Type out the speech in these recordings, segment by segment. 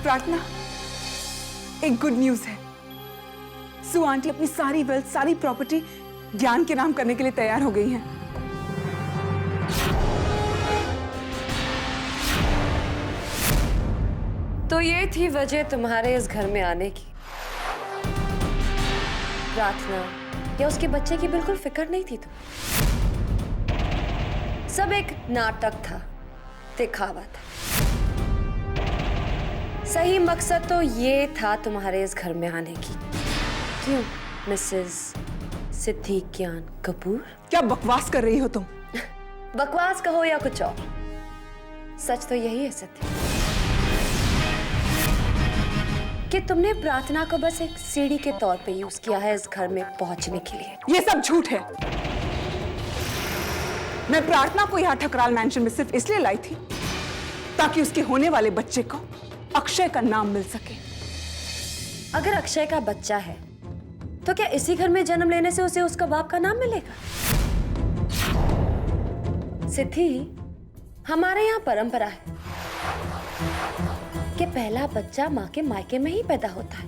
प्रार्थना, एक good news है। सु आंटी अपनी सारी वेल्थ, सारी प्रॉपर्टी ज्ञान के नाम करने के लिए तैयार हो गई हैं। तो ये थी वजह तुम्हारे इस घर में आने की। प्रार्थना या उसके बच्चे की बिल्कुल फिक्र नहीं थी तुम्हें। सब एक नाटक था, दिखावा था। सही मकसद तो ये था तुम्हारे इस घर में आने की। क्यों मिसेस सिद्धि ज्ञान कपूर? क्या बकवास कर रही हो तुम? बकवास कहो या कुछ और, सच तो यही है सिद्धि कि तुमने प्रार्थना को बस एक सीढ़ी के तौर पे यूज किया है इस घर में पहुंचने के लिए। ये सब झूठ है। मैं प्रार्थना को यहाँ ठकराल मैंशन में सिर्फ इसलिए लाई थी ताकि उसके होने वाले बच्चे को अक्षय का नाम मिल सके। अगर अक्षय का बच्चा है तो क्या इसी घर में जन्म लेने से उसे उसका बाप का नाम मिलेगा? सिद्धि, हमारे यहाँ परंपरा है कि पहला बच्चा माँ के मायके में ही पैदा होता है।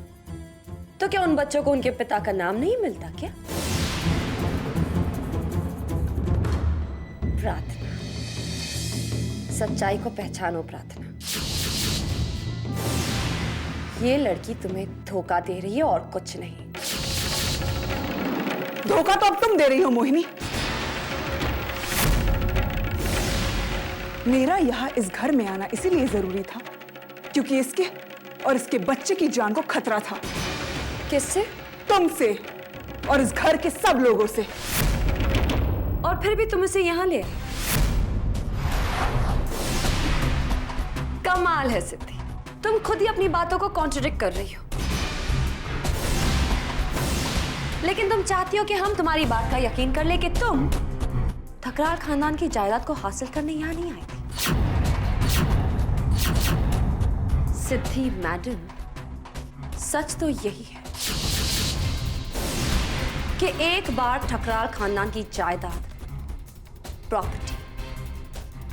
तो क्या उन बच्चों को उनके पिता का नाम नहीं मिलता क्या? प्रार्थना, सच्चाई को पहचानो प्रार्थना। ये लड़की तुम्हें धोखा दे रही है और कुछ नहीं। धोखा तो अब तुम दे रही हो मोहिनी। मेरा यहाँ इस घर में आना इसीलिए जरूरी था क्योंकि इसके और इसके बच्चे की जान को खतरा था। किससे? तुमसे और इस घर के सब लोगों से। और फिर भी तुम इसे यहाँ ले आए। कमाल है सिद्धि, तुम खुद ही अपनी बातों को कॉन्ट्रडिक्ट कर रही हो। लेकिन तुम चाहती हो कि हम तुम्हारी बात का यकीन कर ले कि तुम ठकराल खानदान की जायदाद को हासिल करने यहाँ नहीं आई थी। सिद्धि मैडम, सच तो यही है कि एक बार ठकराल खानदान की जायदाद, प्रॉपर्टी,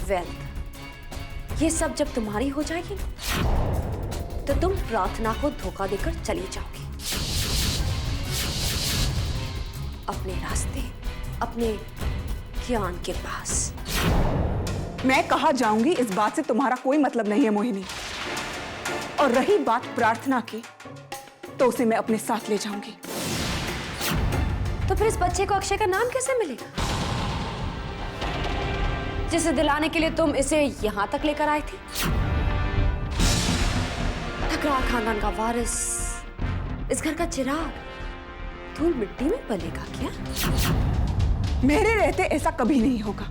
वेल्थ, ये सब जब तुम्हारी हो जाएगी तो तुम प्रार्थना को धोखा देकर चली जाओगी अपने रास्ते, अपने ज्ञान के पास। मैं कहाँ जाऊंगी इस बात से तुम्हारा कोई मतलब नहीं है मोहिनी। और रही बात प्रार्थना की, तो उसे मैं अपने साथ ले जाऊंगी। तो फिर इस बच्चे को अक्षय का नाम कैसे मिलेगा जिसे दिलाने के लिए तुम इसे यहां तक लेकर आई थी? ठकराल खानदान का वारिस, इस घर का चिराग धूल मिट्टी में पलेगा क्या? मेरे रहते ऐसा कभी नहीं होगा।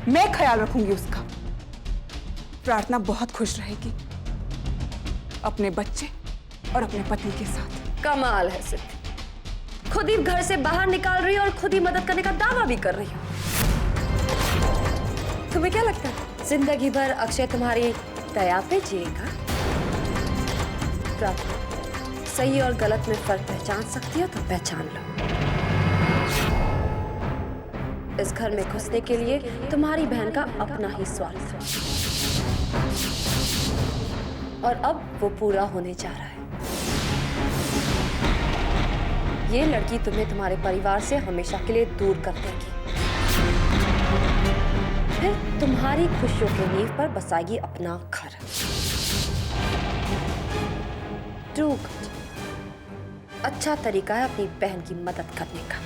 मैं ख्याल रखूंगी उसका। प्रार्थना बहुत खुश रहेगी अपने बच्चे और अपने पति के साथ। कमाल है सिद्धि, खुद ही घर से बाहर निकाल रही हो और खुद ही मदद करने का दावा भी कर रही हो। तुम्हें क्या लगता है जिंदगी भर अक्षय तुम्हारी दया पे जिएगा? प्रार्थना, सही और गलत में फर्क पहचान सकती हो तो पहचान लो। इस घर में घुसने के लिए तुम्हारी बहन का अपना ही स्वार्थ है और अब वो पूरा होने जा रहा है। ये लड़की तुम्हें तुम्हारे परिवार से हमेशा के लिए दूर कर देगी, फिर तुम्हारी खुशियों के नींव पर बसाएगी अपना घर। डू गुड, अच्छा तरीका है अपनी बहन की मदद करने का।